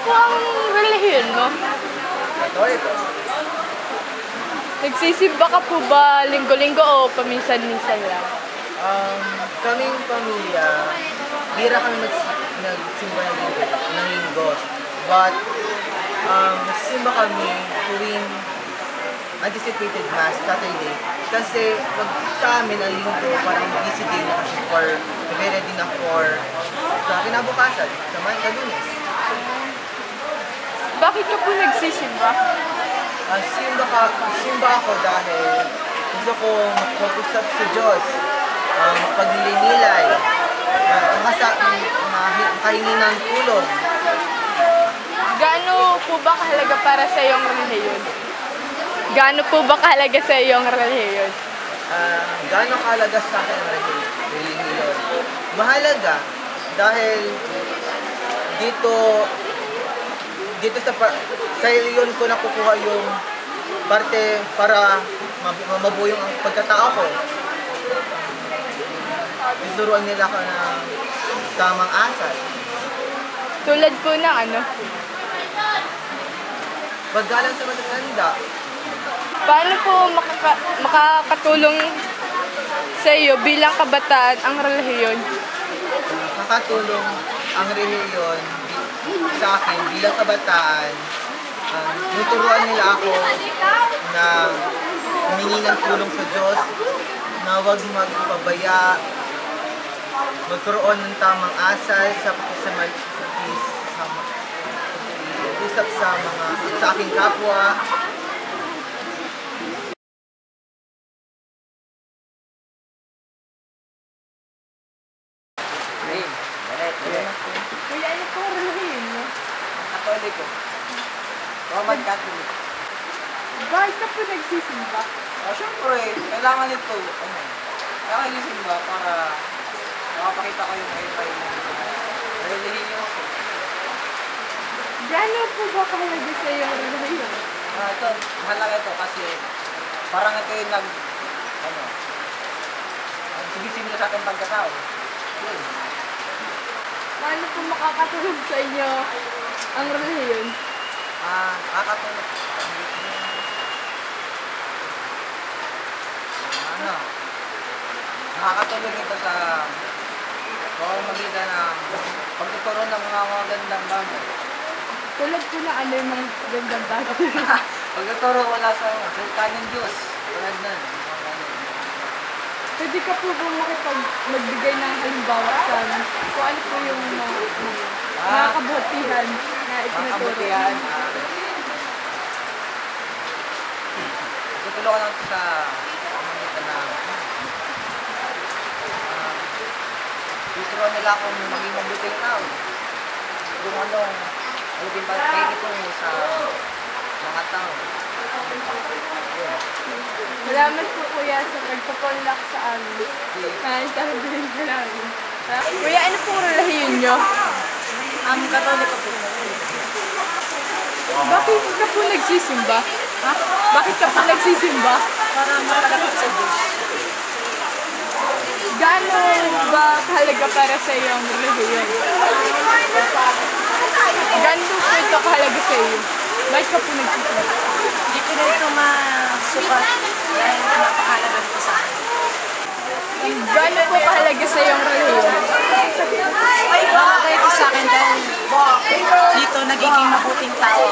po ang relihiyon mo? Katoliko. Nagsisimba ka po ba linggo-linggo o paminsan-minsan lang? Kaming pamilya, bira kami nagsimba ng linggo. But, nagsimba kami tuwing anticipated mass, Saturday. Kasi sa amin ang linggo, parang busy day na kasi for ready na for sa kinabukasan, sa Lunes. Bakit ka po nagsisimba? Simba ako dahil gusto ko mag-focus sa Diyos, pagnilay-nilay, makahingi ng tulong. Gaano po ba kahalaga para sa iyong relihiyon? Gaano po ba kahalaga sa iyong relihiyon? Gaano kahalaga sa akin ang relihiyon? Mahalaga dahil dito sa relihiyon ko nakukuha yung parte para mabuo yung pagkatao ko. Ituruan nila ko ng tamang asal. Tulad po ng ano? Paggalang sa matatanda. Paano po makakatulong sa iyo bilang kabataan ang relihiyon? Makakatulong ang relihiyon sa akin bilang kabataan. Tuturuan nila ako na humingi ng tulong sa Diyos, na huwag magpabaya, magkaroon ng tamang asal sa usap sa aking kapwa. Kuya, ano po ang relihiyon mo? Katoliko. Roman Catholic. Bakit ka po nagsisimba? Siyempre, kailangan ito. Kailangan isimba para makapakita ko yung relihiyon ko. Gaano po ba kahalaga sa iyong relihiyon? Ito, mahalaga ito kasi parang ito yung sumisimula sa ating pagkatao. Yun. Paano po makakatulong sa inyo ang relihiyon? Nakakatulong. Nakakatulong ito sa pamamagitan ng pagtuturo ng mga magandang bagay. Tulad po na ano yung mga gandang bagay. Pagtuturo wala sa salita ng Diyos. Tulad nun. Pwede ka po ba magbigay ng halimbawa sa amin kung ano po yung mga kabutihan na itinuturo? Tutulungan lang sa pamamagitan ng tuturuan nila akong maging mabuting tao. Kung anong magiging pakikitungo sa mga tao. Salamat po kuya sa pagpapunlak sa amin. Kaintarbihin ka namin. Kuya, ano pong relihiyon nyo? Ang Katoliko po. Bakit ka po nagsisimba? Ha? Bakit ka po nagsisimba? Para makalapit sa Diyos. Gaano ba kahalaga para sa iyo ang relihiyon? Gaano po ito kahalaga sa iyo? Bakit ka po nagsisimba? Hindi ko na ito masukat dahil napakahalaga nito sa akin. Gaano po kahalaga sa iyo ang relihiyon? Mahalaga ito sa akin dahil dito nagiging mabuting tao.